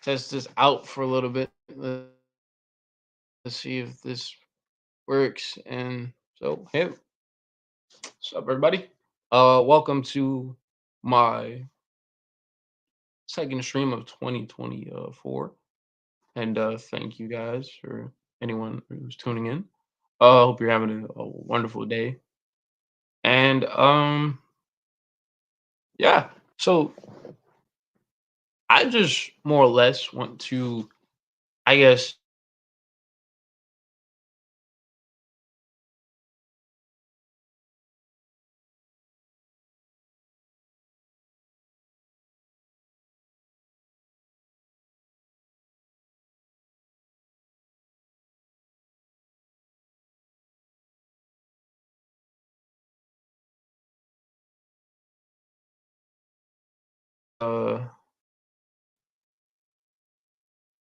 test this out for a little bit. Let's see if this works. And so, hey, what's up, everybody? Welcome to my second stream of 2024, and thank you guys for anyone who's tuning in. Hope you're having a wonderful day. And yeah. So I just more or less want to, I guess, uh,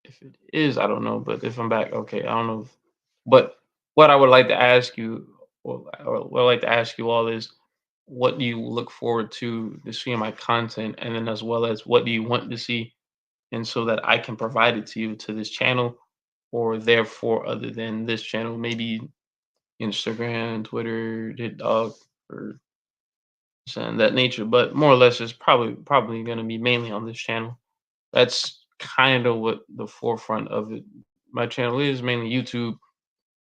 if it is, I don't know, but if I'm back, okay, I don't know. But what I would like to ask you, or what I'd like to ask you all is, what do you look forward to see in my content, and then as well as what do you want to see, and so that I can provide it to you to this channel, or therefore other than this channel, maybe Instagram, Twitter, TikTok, or something that nature. But more or less, it's probably going to be mainly on this channel. That's kind of what the forefront of it. My channel is mainly YouTube,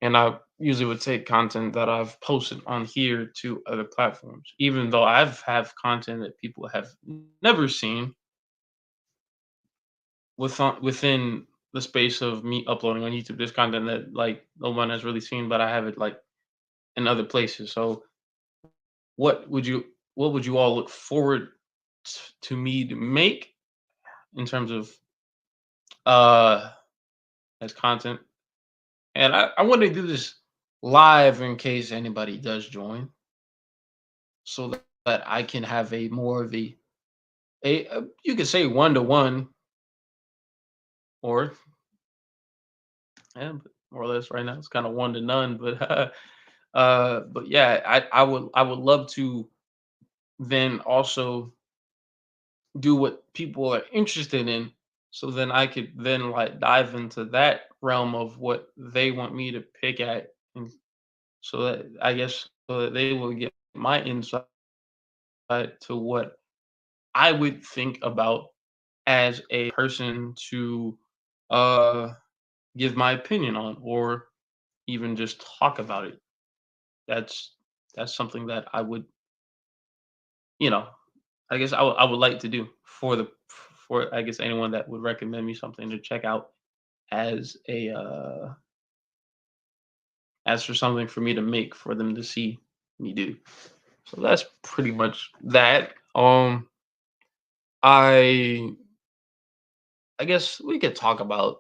and I usually would take content that I've posted on here to other platforms. Even though I've have content that people have never seen within the space of me uploading on YouTube. There's content that like no one has really seen, but I have it like in other places. So what would you what would you all look forward to me to make in terms of uh as content? And I want to do this live in case anybody does join, so that I can have a more of a you could say one to one, or yeah, but more or less right now it's kind of one to none. But but yeah, I would love to then also do what people are interested in, so then I could then like dive into that realm of what they want me to pick at, and so that I guess so that they will get my insight to what I would think about as a person to uh give my opinion on, or even just talk about it. That's that's something that I would, you know, I guess I would like to do for I guess anyone that would recommend me something to check out as a as for something for me to make for them to see me do. So that's pretty much that. I I guess we could talk about,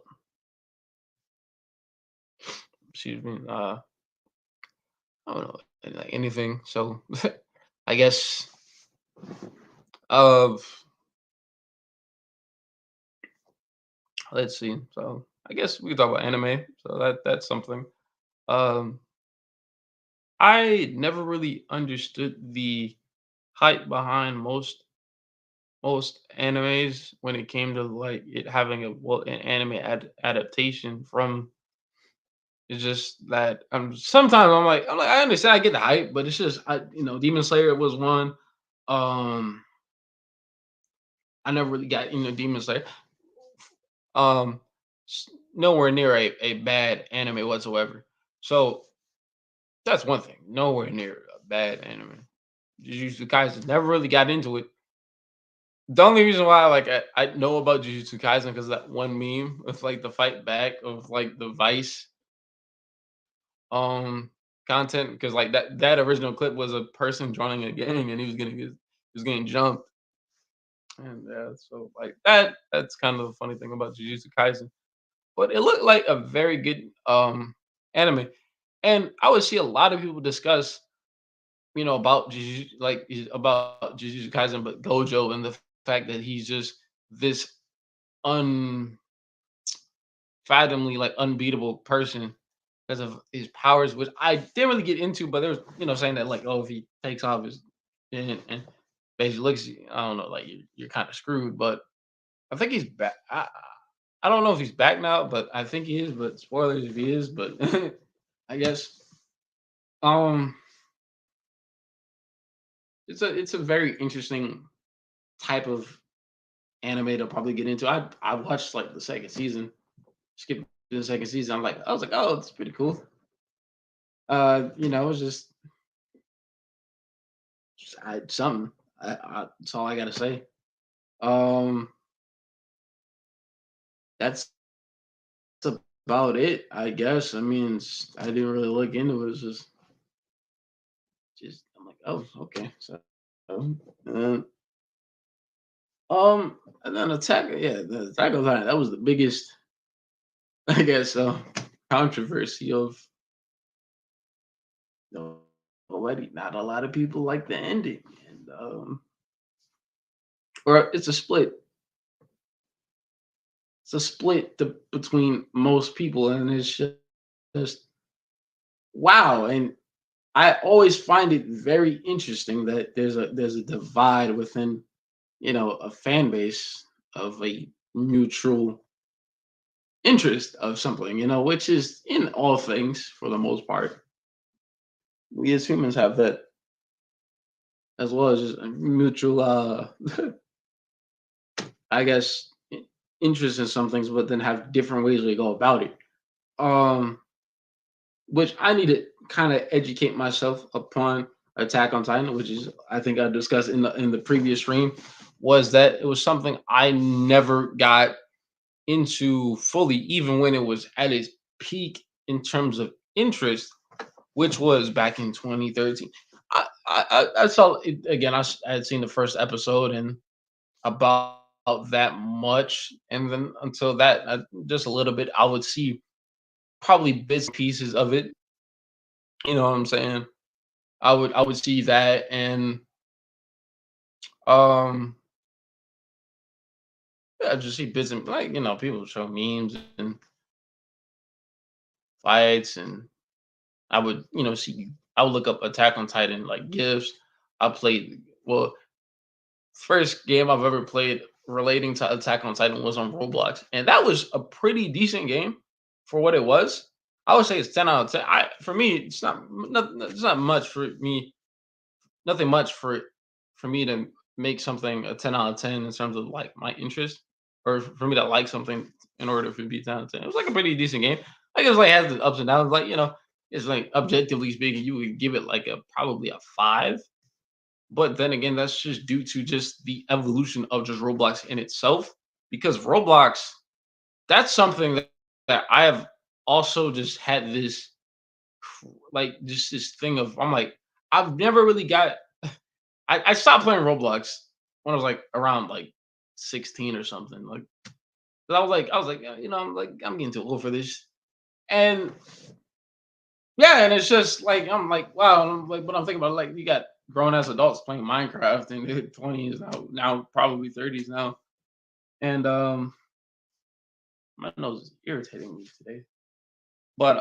excuse me, I don't know, like anything. So I guess of let's see. So I guess we could talk about anime. So that's something. Um I never really understood the hype behind most animes when it came to like it having a an anime adaptation from. It's just that sometimes I'm like I understand, I get the hype, but it's just Demon Slayer was one. Um I never really got into Demon Slayer. Um Nowhere near a bad anime whatsoever. So that's one thing. Nowhere near a bad anime. Jujutsu Kaisen never really got into it. The only reason why like I know about Jujutsu Kaisen because that one meme with like the fight back of like the Vice um content, because like that original clip was a person joining a gang and he was getting jumped. And yeah, so like that's kind of the funny thing about Jujutsu Kaisen. But it looked like a very good anime. And I would see a lot of people discuss, about about Jujutsu Kaisen, but Gojo and the fact that he's just this unfathomably like unbeatable person because of his powers, which I didn't really get into, but there was, saying that like, oh, if he takes off his and basically looks, I don't know, like you're kind of screwed. But I think he's back. I don't know if he's back now, but I think he is. But spoilers if he is. But I guess um, it's a very interesting type of anime to probably get into. I watched like the second season, skipped the second season. I was like, oh, it's pretty cool. It was something. That's all I gotta say. Um, that's about it, I guess. I mean, I didn't really look into it. It's just I'm like, oh, okay. So, and then, and then the Attack on Titan. That was the biggest, I guess, controversy of already. Not a lot of people like the ending, and or it's a split between most people, and it's just wow. And I always find it very interesting that there's a divide within a fan base of a mutual interest of something, which is in all things for the most part. We as humans have that as well as just a mutual, I guess, interest in some things, but then have different ways we go about it. Um, which I need to kind of educate myself upon Attack on Titan, which is I think I discussed in the previous stream, was that it was something I never got into fully, even when it was at its peak in terms of interest, which was back in 2013. I saw it again. I had seen the first episode and about that much, and then until that, just a little bit, I would see probably bits and pieces of it. You know what I'm saying? I would see that, and um, yeah, just see bits and like people show memes and fights, and I would see. I would look up Attack on Titan like gifs. I played first game I've ever played relating to Attack on Titan was on Roblox, and that was a pretty decent game for what it was. I would say it's 10 out of 10. For me, it's not much for me. Nothing much for me to make something a 10 out of 10 in terms of like my interest, or for me to like something in order for it to be 10 out of 10. It was like a pretty decent game. Like it was like has the ups and downs. Like it's like objectively speaking, you would give it like a probably a 5. But then again, that's just due to just the evolution of just Roblox in itself. Because Roblox, that's something that I have also just had this like just this thing of I'm like, I've never really got I stopped playing Roblox when I was like around like 16 or something. Like 'cause I was like, "Yeah, I'm getting too old for this." And yeah, and it's just like I'm like, wow, and I'm like, but I'm thinking about like you got grown ass adults playing Minecraft in their 20s now probably 30s now. And my nose is irritating me today. But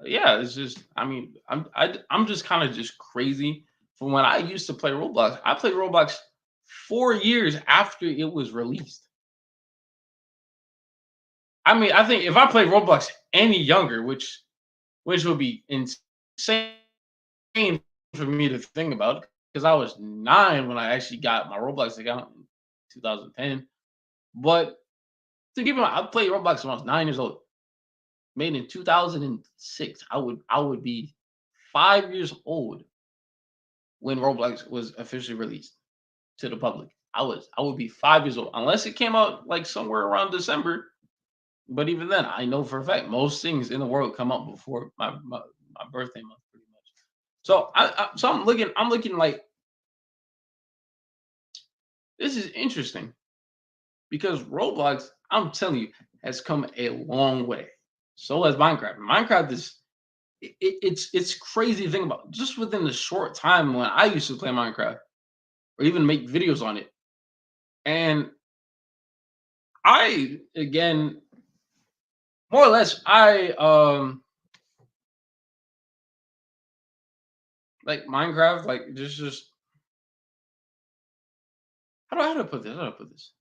yeah, it's just I mean, I'm just kind of just crazy from when I used to play Roblox. I played Roblox 4 years after it was released. I mean, I think if I played Roblox any younger, which would be insane for me to think about, because I was 9 when I actually got my Roblox account in 2010. But to give me, I played Roblox when I was 9 years old. Made in 2006. I would be 5 years old when Roblox was officially released to the public. I would be 5 years old unless it came out like somewhere around December. But even then, I know for a fact most things in the world come out before my birthday month, pretty much. So I'm looking like this is interesting because Roblox, I'm telling you, has come a long way. So has Minecraft. Minecraft is it's crazy to think about. Just within the short time when I used to play Minecraft or even make videos on it, and I again more or less I like Minecraft like just how do I put this? How do I put this?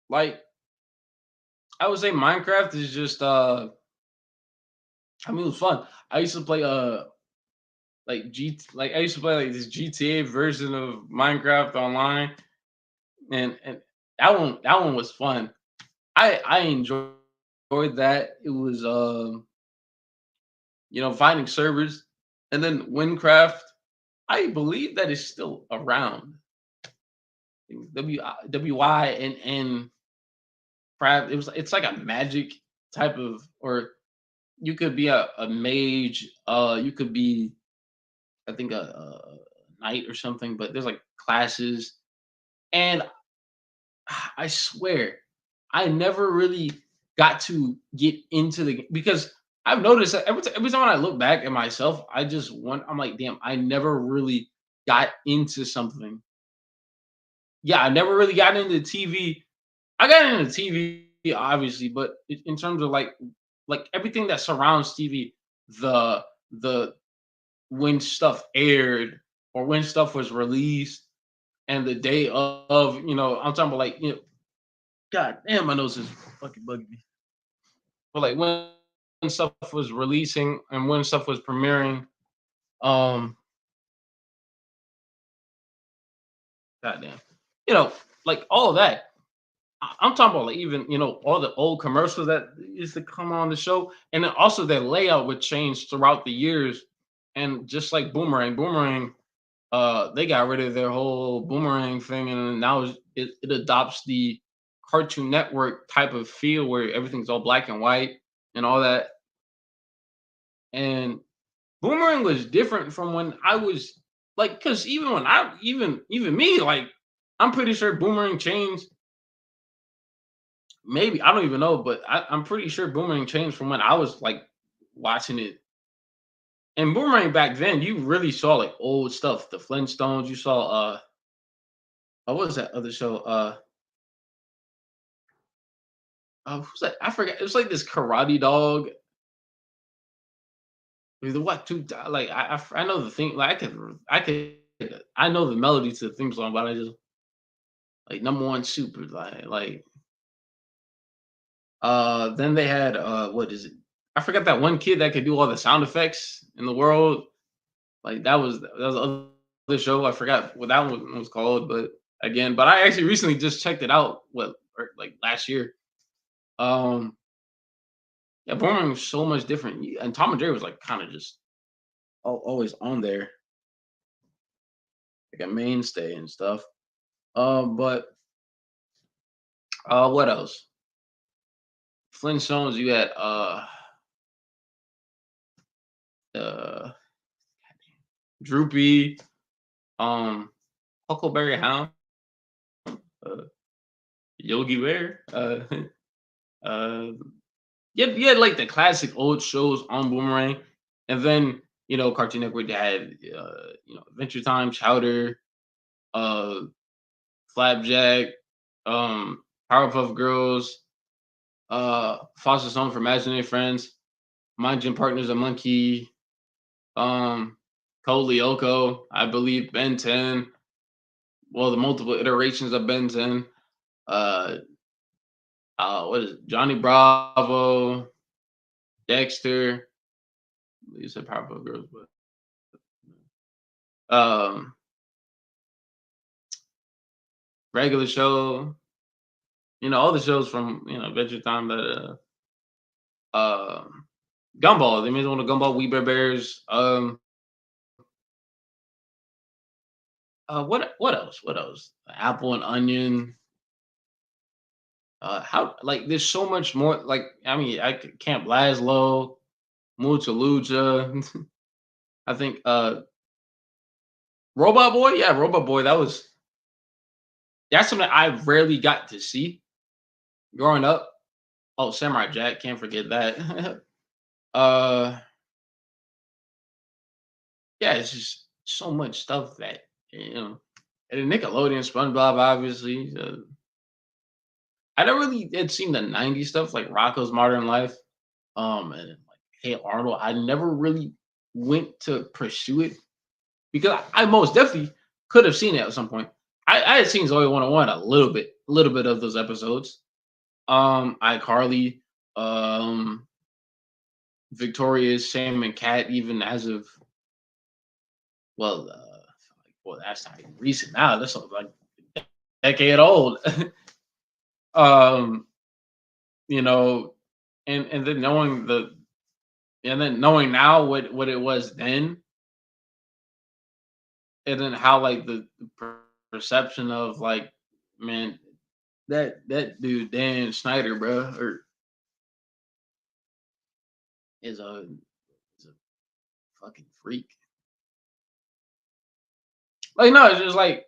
Like I would say Minecraft is just I mean it was fun. I used to play like I used to play like this GTA version of Minecraft online and that one was fun. I enjoyed that. It was finding servers and then Winecraft. I believe that is still around. WYNN craft. It's like a magic type of, or you could be a mage. You could be I think a knight or something. But there's like classes, and I swear I never really got to get into the because I've noticed that every time I look back at myself, I just want I'm like, damn, I never really got into something. Yeah, I never really got into TV. I got into TV obviously, but in terms of like everything that surrounds TV, the when stuff aired or when stuff was released and the day of, I'm talking about like, God damn, my nose is fucking bugging me. But like when stuff was releasing and when stuff was premiering, um, goddamn, like all of that. I'm talking about like even all the old commercials that used to come on the show, and then also their layout would change throughout the years, and just like Boomerang, they got rid of their whole Boomerang thing, and now it adopts the Cartoon Network type of feel where everything's all black and white and all that. And Boomerang was different from when I was like, because even when I even me like, I'm pretty sure Boomerang changed. Maybe I don't even know, but I'm pretty sure Boomerang changed from when I was like watching it. And Boomerang back then, you really saw like old stuff, the Flintstones. You saw what was that other show? Who's that? I forgot. It was like this karate dog. With the what two like I know the thing like I know the melody to the theme song, but I just like number one super like then they had what is it? I forgot that one kid that could do all the sound effects in the world. Like that was the other show. I forgot what that one was called, but again, but I actually recently just checked it out. Like last year. Um, yeah, Boomerang was so much different, and Tom and Jerry was like kind of just always on there, like a mainstay and stuff. But what else? Flintstones. You had uh Droopy, um, Huckleberry Hound, uh, Yogi Bear. Uh, you had like the classic old shows on Boomerang, and then Cartoon Network they had Adventure Time, Chowder, uh, Flapjack, Powerpuff Girls, Foster's Home for Imaginary Friends, My Gym Partner's a Monkey, um, Code Lyoko, I believe Ben 10. Well, the multiple iterations of Ben 10. Uh, what is it? Johnny Bravo, Dexter. You said Powerpuff Girls, but um, regular show. All the shows from Adventure Time that Gumball. They made one of Gumball, We Bear Bears. What else? What else? Apple and Onion. How like there's so much more. Like I mean, Camp Lazlo, Mucha Lucha. I think Robot Boy. Yeah, Robot Boy. That's something I rarely got to see growing up. Oh, Samurai Jack. Can't forget that. uh, yeah, it's just so much stuff that you know. And then Nickelodeon, SpongeBob, obviously. I never really had seen the '90s stuff like Rocco's Modern Life, and like Hey Arnold. I never really went to pursue it because I most definitely could have seen it at some point. I had seen Zoe 101 a little bit of those episodes. iCarly, um, Victorious, Sam and Cat, even as of well, well, that's not even recent now. That's like a decade old. um, you know, and then knowing the and then knowing now what it was then, and then how like the perception of like, man, that dude Dan Schneider, bro, or is a fucking freak. Like no, it's just like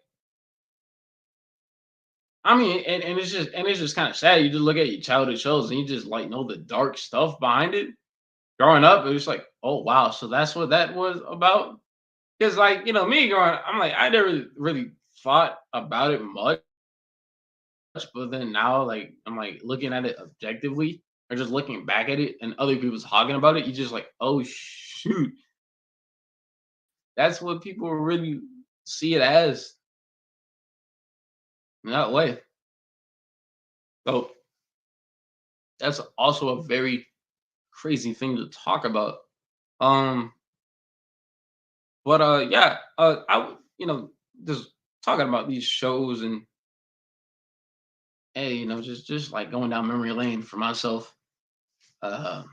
I mean, and it's just kind of sad. You just look at your childhood shows and you just like know the dark stuff behind it. Growing up, it was like, oh wow, so that's what that was about. Because like me growing, I'm like I never really thought about it much, but then now like I'm like looking at it objectively or just looking back at it and other people's talking about it, you just like, oh shoot, that's what people really see it as in that way. So that's also a very crazy thing to talk about. Um, but yeah, just talking about these shows and hey, just like going down memory lane for myself. Uh,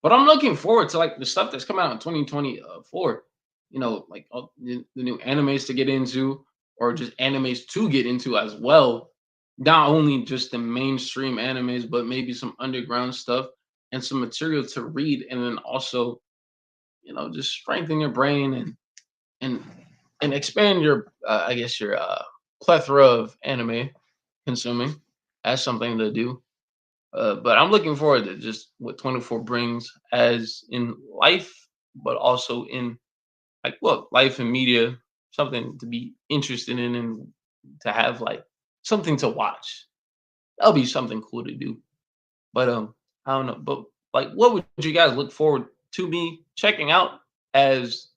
but I'm looking forward to like the stuff that's coming out in 2024. Like all the new animes to get into, or just animes to get into as well. Not only just the mainstream animes, but maybe some underground stuff and some material to read, and then also just strengthen your brain and and expand your I guess your plethora of anime consuming. That's something to do. But I'm looking forward to just what 24 brings as in life, but also in like life and media, something to be interested in and to have like something to watch. That'll be something cool to do. But I don't know. But like what would you guys look forward to me checking out as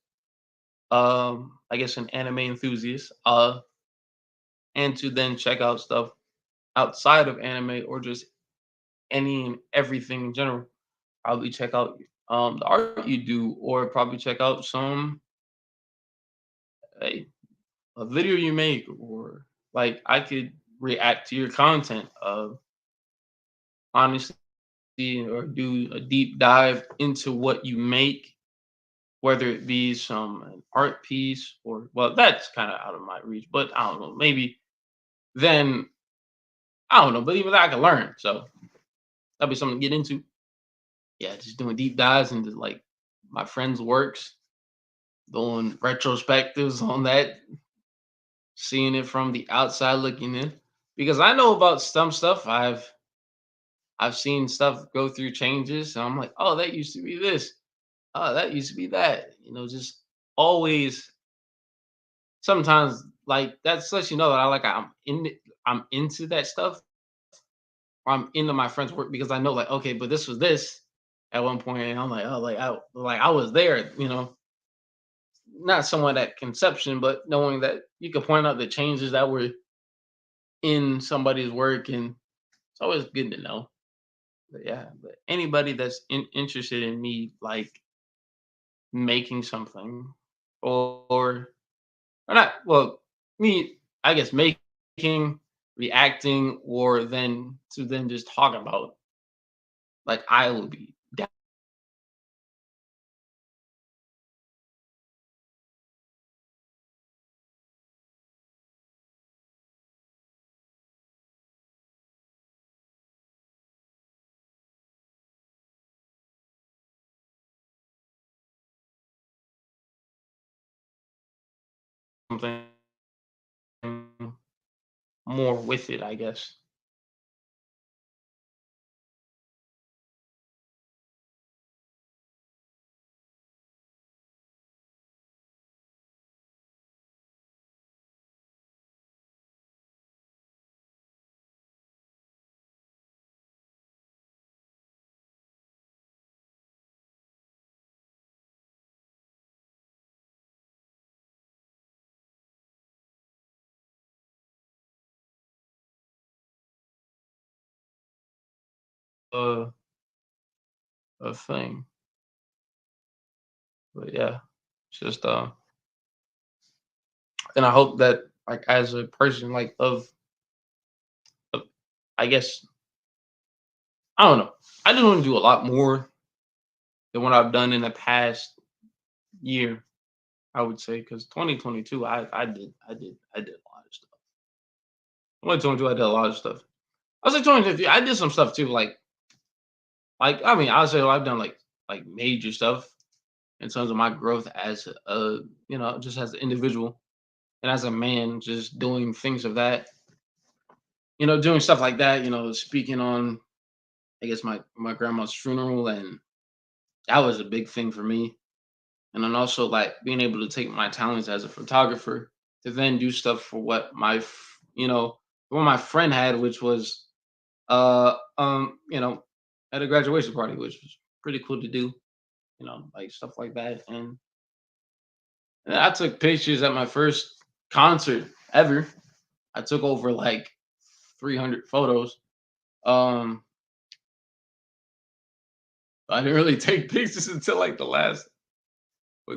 I guess an anime enthusiast, and to then check out stuff outside of anime or just any and everything in general. Probably check out the art you do, or probably check out some a, a video you make, or like I could react to your content honestly, or do a deep dive into what you make, whether it be some an art piece or well that's kind of out of my reach, but I don't know, maybe then I don't know, but even that I can learn. So that'd be something to get into. Yeah, just doing deep dives into like my friends' works, doing retrospectives on that, seeing it from the outside looking in. Because I know about some stuff. I've seen stuff go through changes, and I'm like, oh, that used to be this. Oh, that used to be that. Just always sometimes like that's lets you know that I'm into that stuff. Or I'm into my friend's work because I know like, okay, but this was this at one point, and I'm like, oh, I was there, not someone at conception, but knowing that you could point out the changes that were in somebody's work, and it's always good to know. But yeah, but anybody that's interested in me like making something or not, well, me, I guess making, reacting, or then to then just talk about, like I will be down. Something more with it, I guess. a thing. But yeah, it's just and I hope that like as a person like of I guess I don't know. I just want to do a lot more than what I've done in the past year. I would say because 2022, I did a lot of stuff. 2022, I did a lot of stuff. I was like 2023, I did some stuff too. Like I mean, I'll say I've done like major stuff in terms of my growth as a just as an individual and as a man, just doing things of that, doing stuff like that. Speaking on I guess my grandma's funeral, and that was a big thing for me. And then also like being able to take my talents as a photographer to then do stuff for what my friend had, which was uh um you know at a graduation party, which was pretty cool to do, like stuff like that. And I took pictures at my first concert ever. I took over like 300 photos. um I didn't really take pictures until like the last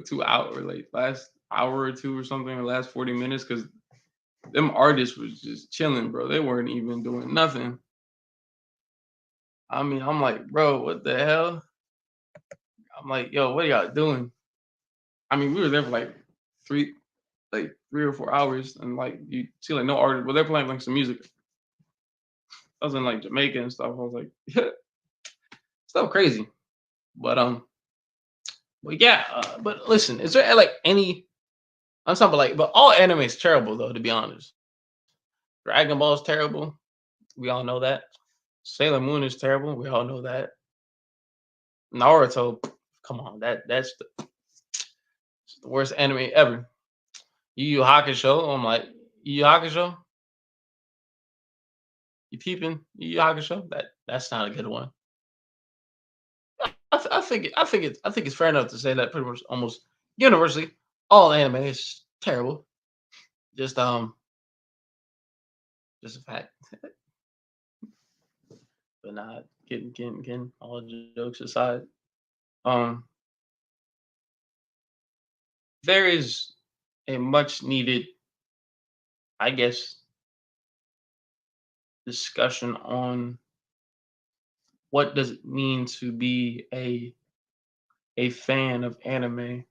2 hours, like last hour or two or something, or last 40 minutes, because them artists was just chilling, bro. They weren't even doing nothing. I mean, I'm like, bro, what the hell? I'm like, yo, what are y'all doing? I mean, we were there for three, like 3 or 4 hours, and like you see, like no artist, but they're playing like some music. I was in like Jamaica and stuff. I was like, yeah, stuff crazy. But yeah. But listen, is there like any? I'm talking about but all anime is terrible though. To be honest, Dragon Ball is terrible. We all know that. Sailor Moon is terrible. We all know that. Naruto, come on, that's the worst anime ever. Yu Yu Hakusho, I'm like, Yu Yu Hakusho, you peeping? Yu Yu Hakusho, that's not a good one. I think it's fair enough to say that pretty much almost universally all anime is terrible. Just just a fact. But not getting all jokes aside. Um, there is a much needed, I guess, discussion on what does it mean to be a fan of anime.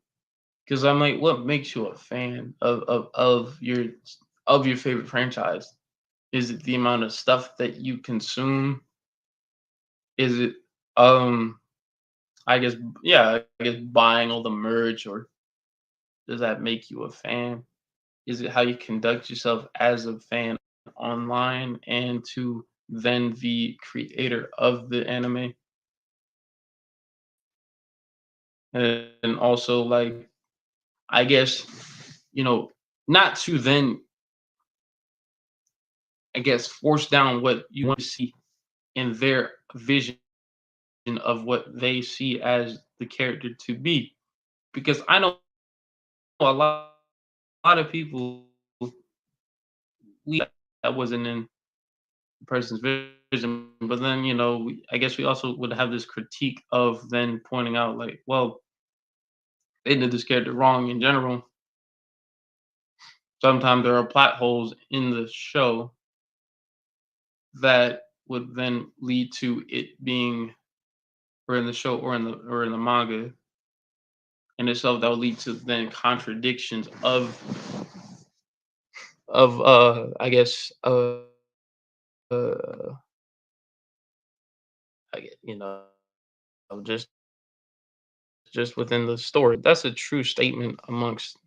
Because I'm like, what makes you a fan of your favorite franchise? Is it the amount of stuff that you consume? Is it um I guess yeah, I guess buying all the merch, or does that make you a fan? Is it how you conduct yourself as a fan online and to then the creator of the anime? And also like I guess, you know, not to then I guess force down what you want to see in their vision of what they see as the character to be. Because I know a lot of people we that wasn't in the person's vision, but then I guess we also would have this critique of then pointing out like, well, they did this character wrong in general. Sometimes there are plot holes in the show that would then lead to it being, or in the show or in the manga in itself, that would lead to then contradictions of I guess uh I get just within the story. That's a true statement amongst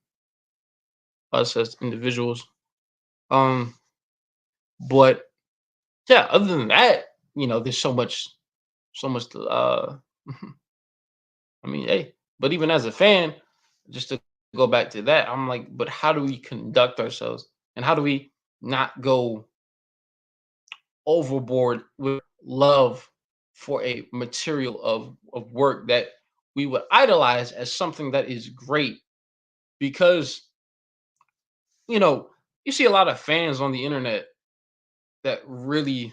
us as individuals. Um, but yeah, other than that, there's so much I mean, hey, but even as a fan, just to go back to that, I'm like, but how do we conduct ourselves, and how do we not go overboard with love for a material of work that we would idolize as something that is great? Because you know you see a lot of fans on the internet that really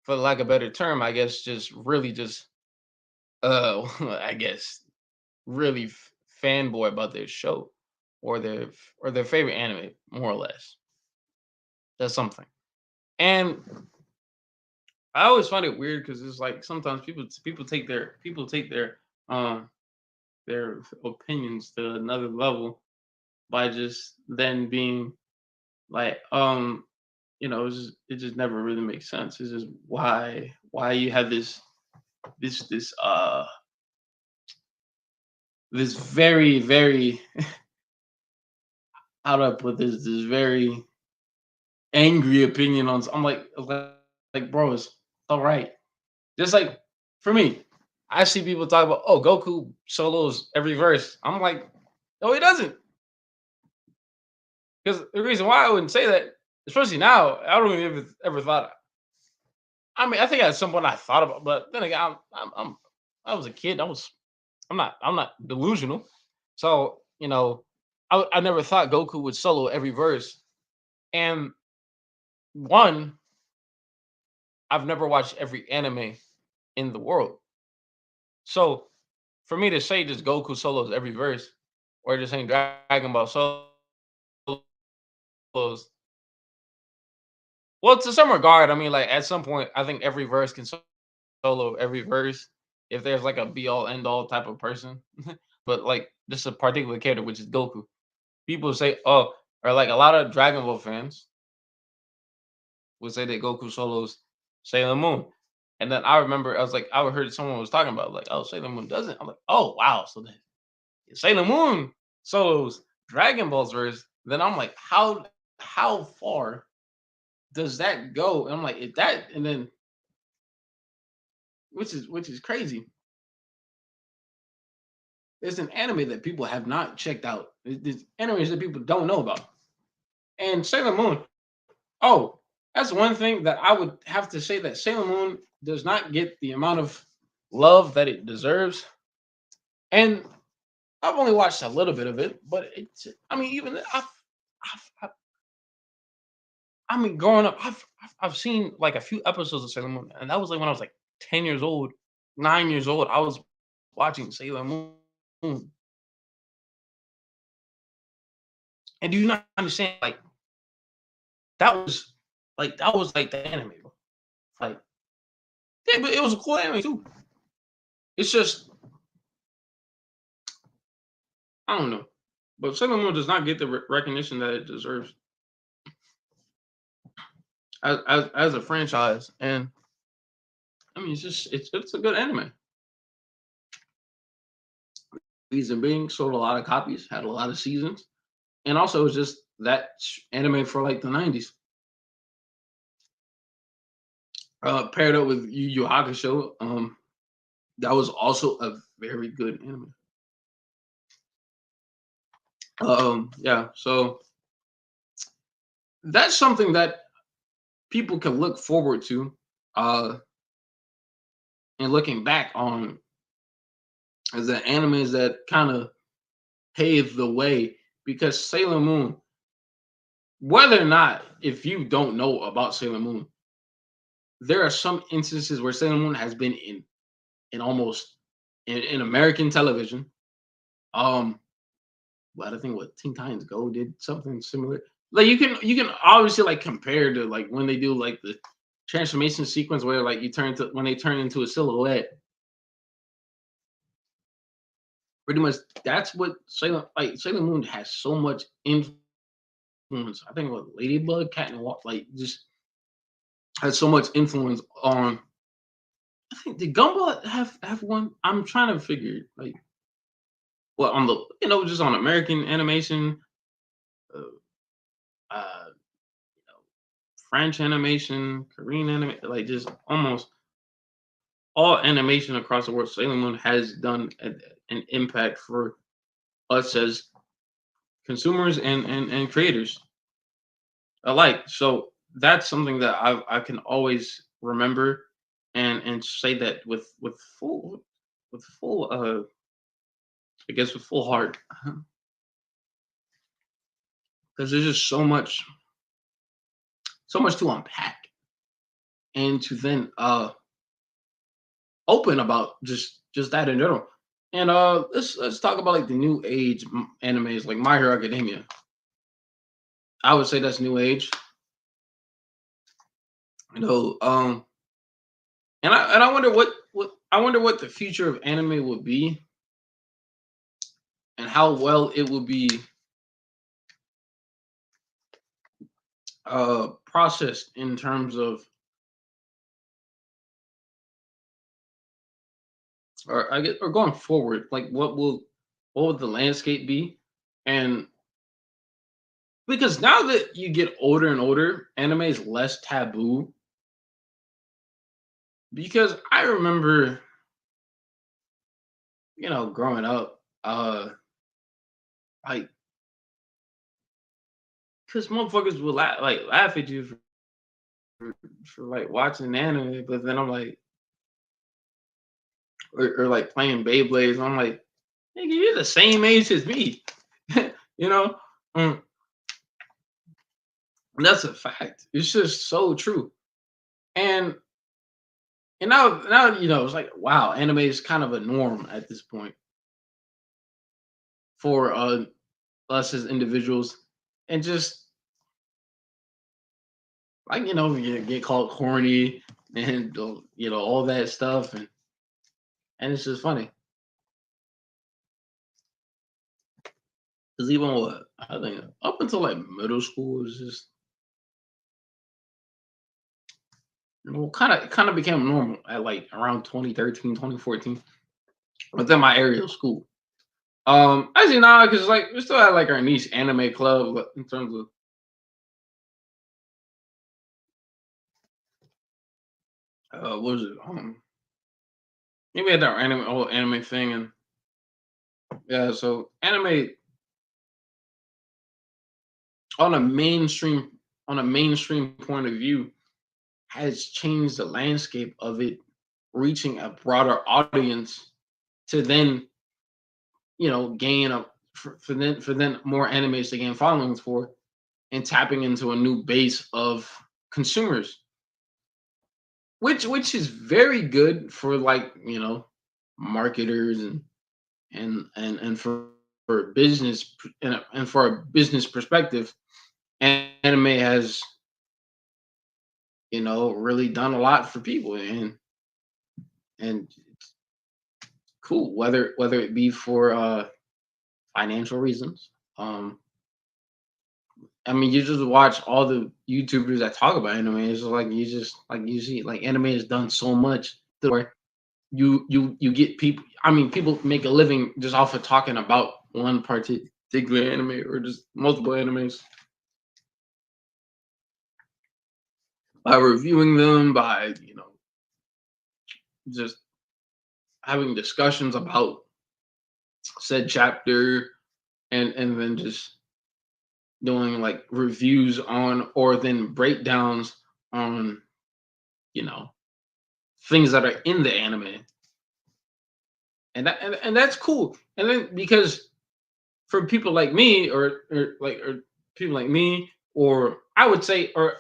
for lack of a better term, I guess, just really just I guess really fanboy about their show or their favorite anime, more or less. That's something. And I always find it weird because it's like sometimes people take their opinions to another level by just then being like, it just never really makes sense. It's just why you have this this very how do I put this very angry opinion on. I'm like bro, it's all right. Just like for me, I see people talk about, oh, Goku solos every verse. I'm like, no, he doesn't. Because the reason why I wouldn't say that, especially now, I don't even ever thought. I mean, I think at some point I thought about, but then again, I was a kid. I'm not delusional. So I never thought Goku would solo every verse. And one, I've never watched every anime in the world. So for me to say just Goku solos every verse, or just saying Dragon Ball solos, well, to some regard, I mean, like at some point, I think every verse can solo every verse if there's like a be all end all type of person. But like just a particular character, which is Goku. People say, oh, or like a lot of Dragon Ball fans would say that Goku solos Sailor Moon. And then I remember I was like, I heard someone was talking about like, oh, Sailor Moon doesn't. I'm like, oh wow, so then Sailor Moon solos Dragon Ball's verse. Then I'm like, how far does that go? And I'm like, if that and then which is crazy. There's an anime that people have not checked out. There's animes that people don't know about. And Sailor Moon, oh, that's one thing that I would have to say that Sailor Moon does not get the amount of love that it deserves. And I've only watched a little bit of it, but it's I mean, even I've I mean, growing up, I've seen like a few episodes of Sailor Moon, and that was like when I was like 10 years old, 9 years old. I was watching Sailor Moon, and do you not understand? That was like the anime, bro. Like, yeah, but it was a cool anime too. It's just I don't know, but Sailor Moon does not get the recognition that it deserves as a franchise, and I mean, it's a good anime. Reason being, sold a lot of copies, had a lot of seasons, and also it's just that anime for like the '90s. Paired up with Yu Yu Hakusho, that was also a very good anime. Yeah, so that's something that people can look forward to, uh, and looking back on as the animes that kind of paved the way because Sailor Moon, whether or not if you don't know about Sailor Moon, there are some instances where Sailor Moon has been in almost in American television. Um, but I think what Teen Titans Go did something similar. Like you can obviously like compare to like when they do like the transformation sequence where like you turn to when they turn into a silhouette. Pretty much that's what Sailor Moon has so much influence. I think what Ladybug, Cat and Walk like just has so much influence on. I think did Gumball have one? I'm trying to figure like well on the just on American animation, uh, uh French animation, Korean anime, like just almost all animation across the world. Sailor Moon has done an impact for us as consumers and creators alike. So that's something that I can always remember and say that with full I guess with full heart because there's just so much to unpack. and to then open about just that in general. And let's talk about like the new age animes like My Hero Academia. I would say that's new age. You know, and I wonder what I wonder what the future of anime would be and how well it would be processed in terms of, or I get, or going forward, like what would the landscape be? And because now that you get older and older, anime is less taboo. Because I remember, growing up, like, because motherfuckers would laugh at you for like watching anime, but then I'm like, or like playing Beyblades. I'm like, nigga, you're the same age as me, you know. Mm, that's a fact. It's just so true. And now it's like, wow, anime is kind of a norm at this point for us as individuals, and just like, you get called corny and all that stuff, and it's just funny because even what I think up until like middle school is just, kind of became normal at like around 2013, 2014 within my area of school. Actually, nah, because like we still had like our niche anime club, but in terms of what was it? Maybe we had that whole anime thing, and yeah, so anime on a mainstream on a mainstream point of view has changed the landscape of it reaching a broader audience to then gain a for then more animes to gain followings for, and tapping into a new base of consumers, which is very good for like marketers and for business and for a business perspective. Anime has really done a lot for people, and cool, whether it be for financial reasons. I mean, you just watch all the YouTubers that talk about anime. It's just like you see like anime has done so much to where you get people. I mean, people make a living just off of talking about one particular anime or just multiple animes by reviewing them, by just having discussions about said chapter, and then just doing like reviews on, or then breakdowns on you know things that are in the anime, and that's cool. And then because for people like me, or people like me, or I would say, or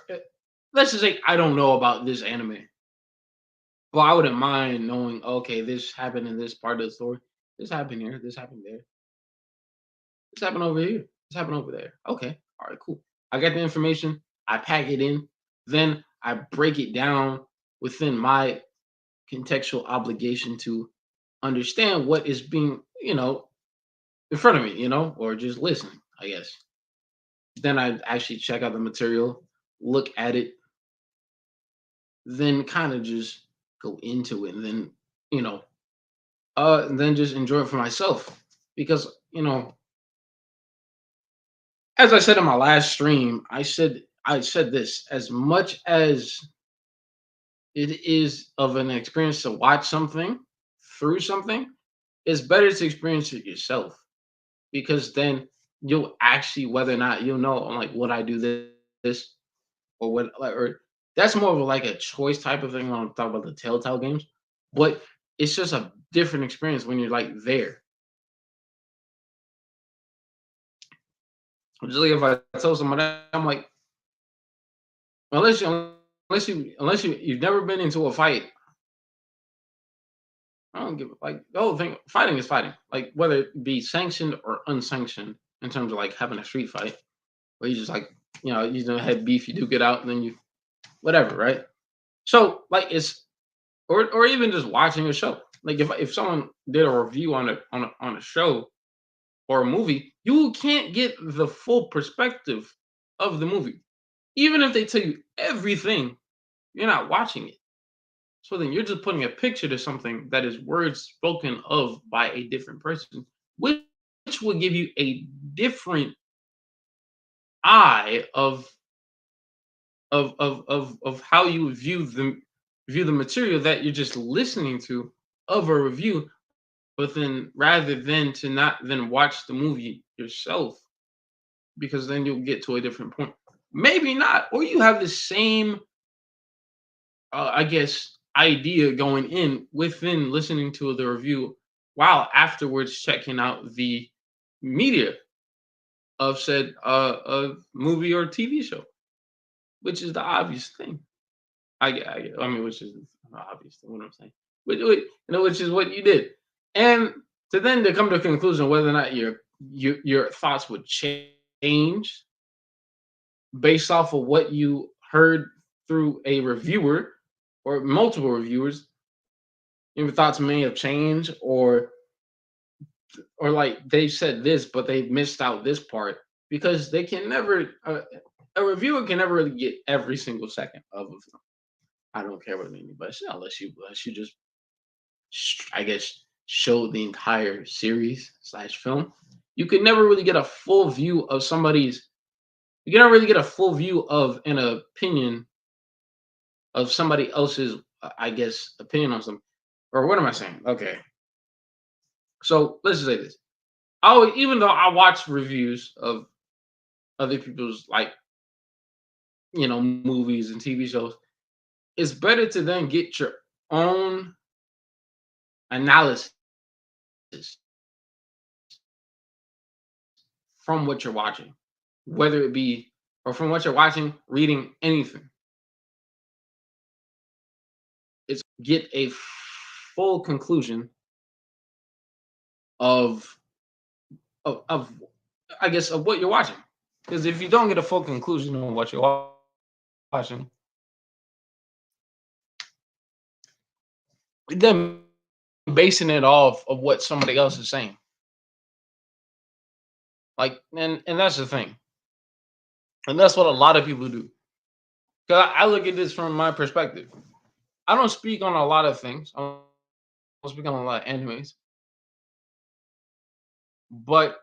let's just say I don't know about this anime, but I wouldn't mind knowing, okay, this happened in this part of the story, this happened here, this happened there, this happened over here, this happened over there. Okay, all right, cool. I get the information, I pack it in, then I break it down within my contextual obligation to understand what is being, in front of me, or just listen, I guess. Then I actually check out the material, look at it, then kind of just go into it, and then, you know, and then just enjoy it for myself. Because, as I said in my last stream, I said this, as much as it is of an experience to watch something through something, it's better to experience it yourself, because then you'll actually, whether or not you'll know, I'm like, would I do this, or what, like, or that's more of a, like a choice type of thing when I'm talking about the Telltale games. But it's just a different experience when you're like there. Just like if I tell somebody, I'm like, unless you've never been into a fight, I don't give like the whole thing. Fighting is fighting, like whether it be sanctioned or unsanctioned. In terms of like having a street fight, where you just like you don't have beef, you do get out, and then you whatever, right? So like it's or even just watching a show. Like if someone did a review on a show or a movie, you can't get the full perspective of the movie. Even if they tell you everything, you're not watching it. So then you're just putting a picture to something that is words spoken of by a different person, which will give you a different eye of how you view the material that you're just listening to of a review. But then rather than to not then watch the movie yourself, because then you'll get to a different point. Maybe not, or you have the same I guess, idea going in within listening to the review while afterwards checking out the media of said movie or TV show, which is the obvious thing. I mean, which is the obvious thing. What I'm saying, which is what you did, and to come to a conclusion whether or not your thoughts would change based off of what you heard through a reviewer or multiple reviewers. Your thoughts may have changed, or like they said this, but they missed out this part because they can never. A reviewer can never really get every single second of a film. I don't care what anybody says unless you just I guess show the entire series slash film. You can never really get a full view of somebody's. You can never really get a full view of an opinion of somebody else's. I guess opinion on something. Or what am I saying? Okay, so let's just say this. Even though I watch reviews of other people's like movies and TV shows, it's better to then get your own analysis from what you're watching, whether it be or from what you're watching, reading anything. It's get a full conclusion of of I guess of what you're watching. Because if you don't get a full conclusion on what you're watching, then basing it off of what somebody else is saying. Like, and that's the thing, and that's what a lot of people do. Because I look at this from my perspective. I don't speak on a lot of things. I don't speak on a lot of animes, but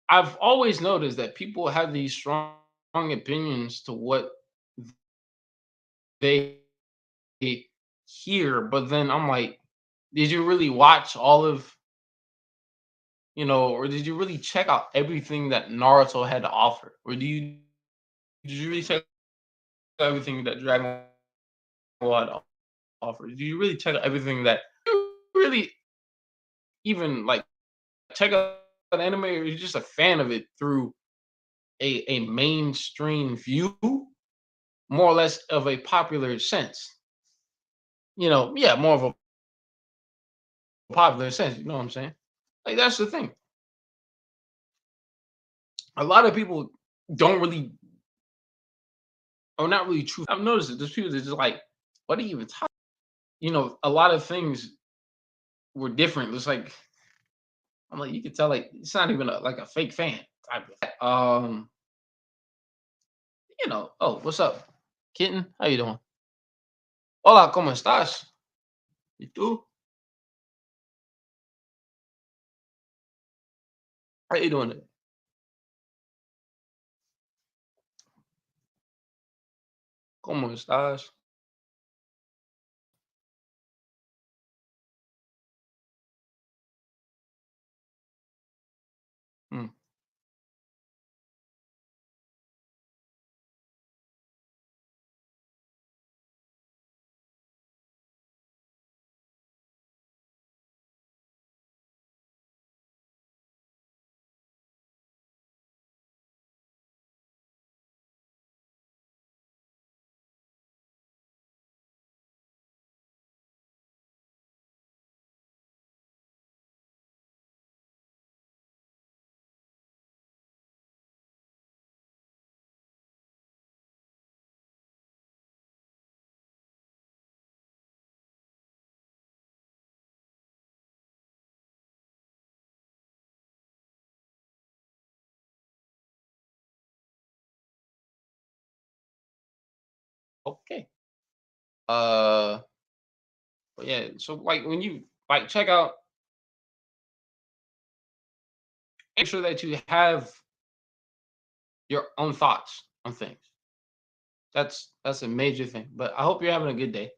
I've always noticed that people have these strong opinions to what they hear. But then I'm like, did you really watch all of or did you really check out everything that Naruto had to offer, or did you really check out everything that Dragon Ball had to offer? Do you really check out everything that you really even like check out an anime, or you're just a fan of it through a mainstream view, more or less of a popular sense? Yeah, more of a popular sense. You know what I'm saying? Like that's the thing. A lot of people don't really, or not really true. I've noticed it. There's people that just like, what are you even talking? A lot of things were different. It's like I'm like, you could tell like it's not even like a fake fan type of. Oh, what's up, kitten? How you doing? Hola, ¿cómo estás? ¿Y tú? How you doing? ¿Cómo estás? Mm. Okay. Uh, but yeah. So like when you like check out, make sure that you have your own thoughts on things. That's a major thing. But I hope you're having a good day.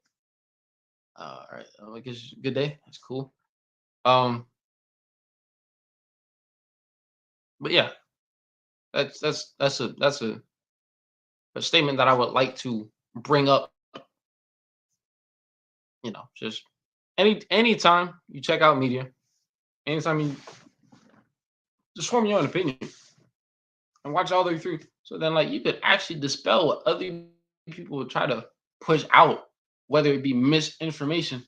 All right. I guess good day. That's cool. Um, but yeah, that's a statement that I would like to bring up. Just anytime you check out media, anytime you just form your own opinion and watch all the way through. So then, like, you could actually dispel what other people would try to push out, whether it be misinformation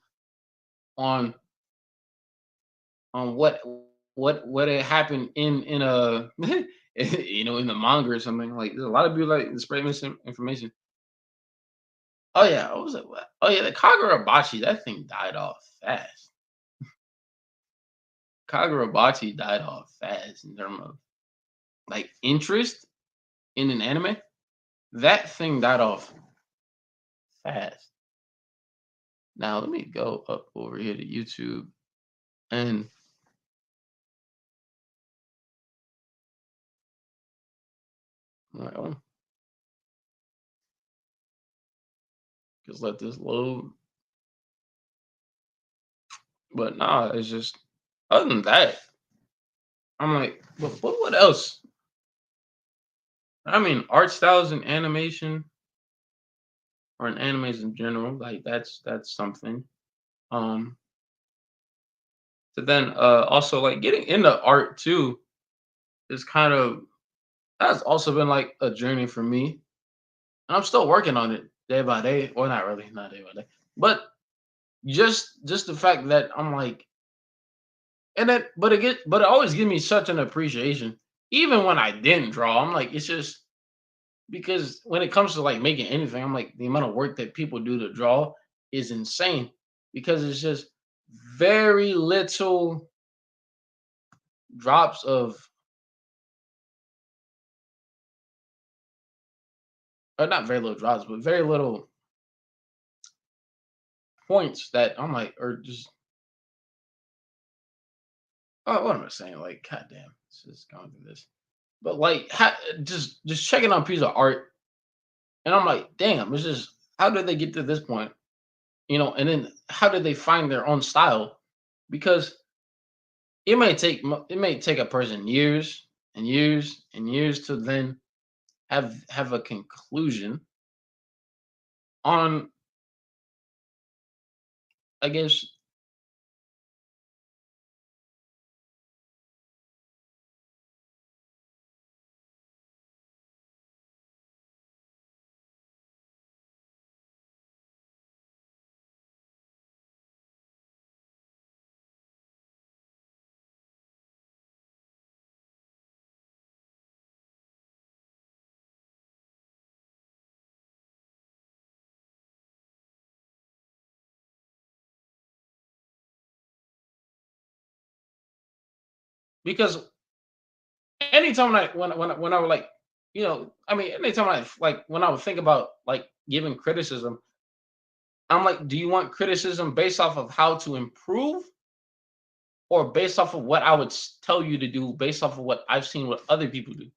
on what had happened in a in the manga or something. Like, there's a lot of people like spread misinformation. Oh yeah, what was it? Oh yeah, the Kagurabachi, that thing died off fast. Kagurabachi died off fast in terms of like interest in an anime. That thing died off fast. Now let me go up over here to YouTube and well, just let this load. But nah, it's just other than that, I'm like, but what else? I mean, art styles and animation or in animes in general, like that's something. Um, so then also like getting into art too is kind of that's also been like a journey for me. And I'm still working on it day by day. Or not really, not day by day. But just the fact that I'm like, and then but it always gives me such an appreciation. Even when I didn't draw, I'm like, it's just because when it comes to like making anything, I'm like the amount of work that people do to draw is insane because it's just very little drops of or not very little drops, but very little points that I'm like, or just oh, what am I saying? Like, goddamn, this is going through this. But like, just checking on a piece of art, and I'm like, damn, it's just how did they get to this point? And then how did they find their own style? Because it may take a person years and years and years to then have a conclusion on, I guess, because anytime when I would like, I mean, anytime I like when I would think about like giving criticism, I'm like, do you want criticism based off of how to improve or based off of what I would tell you to do based off of what I've seen what other people do?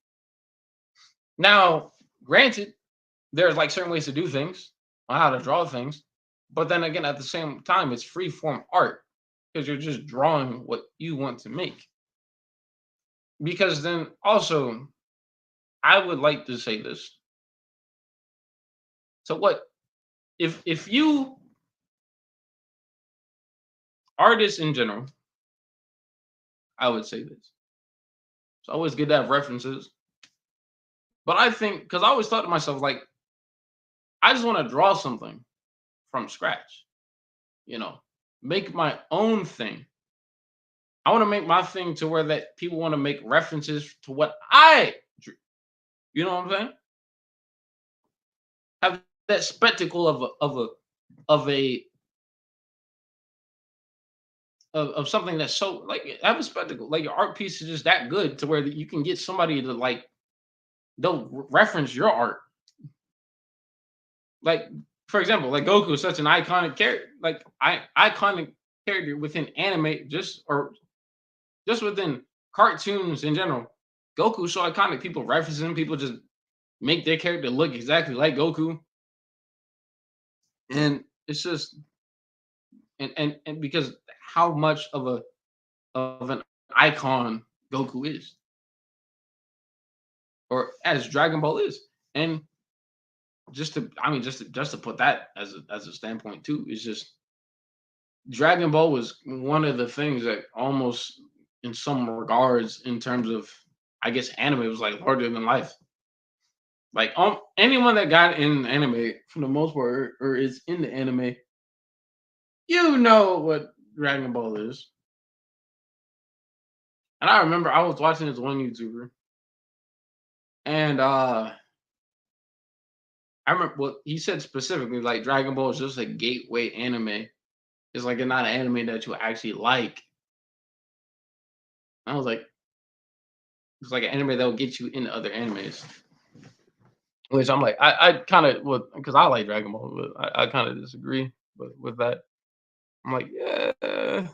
Now, granted, there's like certain ways to do things on how to draw things, but then again, at the same time, it's free form art because you're just drawing what you want to make. Because then also, I would like to say this. So what if you artists in general, I would say this. It's always good to have references. But I think because I always thought to myself, like, I just want to draw something from scratch, you know, make my own thing. I want to make my thing to where that people want to make references to what I drew. You know what I'm saying? Have that spectacle of something that's so like have a spectacle. Like your art piece is just that good to where that you can get somebody to like they'll reference your art like for example, like Goku is such an iconic character, like iconic character within anime, just within cartoons in general. Goku's so iconic. People reference him. People just make their character look exactly like Goku, and it's just and because how much of an icon Goku is, or as Dragon Ball is, and just to put that as a standpoint too, is just Dragon Ball was one of the things that almost, in some regards, in terms of, I guess, anime was like larger than life. Like anyone that got in anime for the most part, or is in the anime, you know what Dragon Ball is. And I remember I was watching this one YouTuber, and I remember what he said specifically, like Dragon Ball is just a gateway anime. It's like not an anime that you actually like. I was like, it's like an anime that will get you into other animes. Which I'm like, I kind of would, because I like Dragon Ball, but I kind of disagree with that. I'm like, yeah,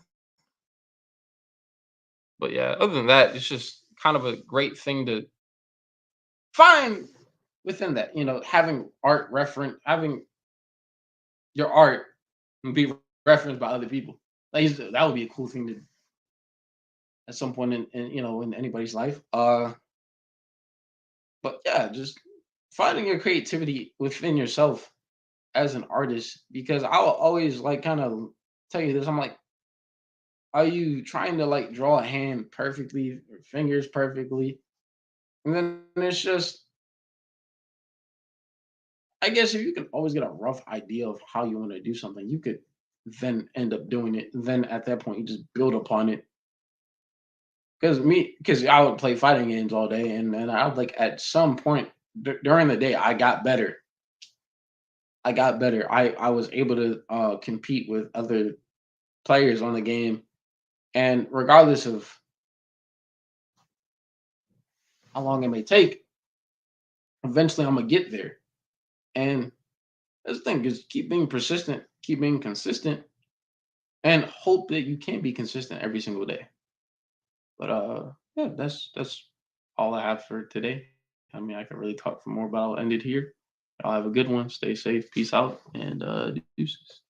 but yeah. Other than that, it's just kind of a great thing to find within that. Having having your art be referenced by other people. Like that would be a cool thing to at some point in anybody's life. But yeah, just finding your creativity within yourself as an artist, because I'll always like kind of tell you this. I'm like, are you trying to like draw a hand perfectly, or fingers perfectly? And then it's just, I guess if you can always get a rough idea of how you want to do something, you could then end up doing it. Then at that point, you just build upon it. Because I would play fighting games all day, and then I would like at some point during the day, I got better. I was able to compete with other players on the game, and regardless of how long it may take, eventually I'm gonna get there. And that's the thing, is keep being persistent, keep being consistent, and hope that you can be consistent every single day. But yeah, that's all I have for today. I mean, I could really talk for more, but I'll end it here. I'll have a good one. Stay safe. Peace out, and deuces.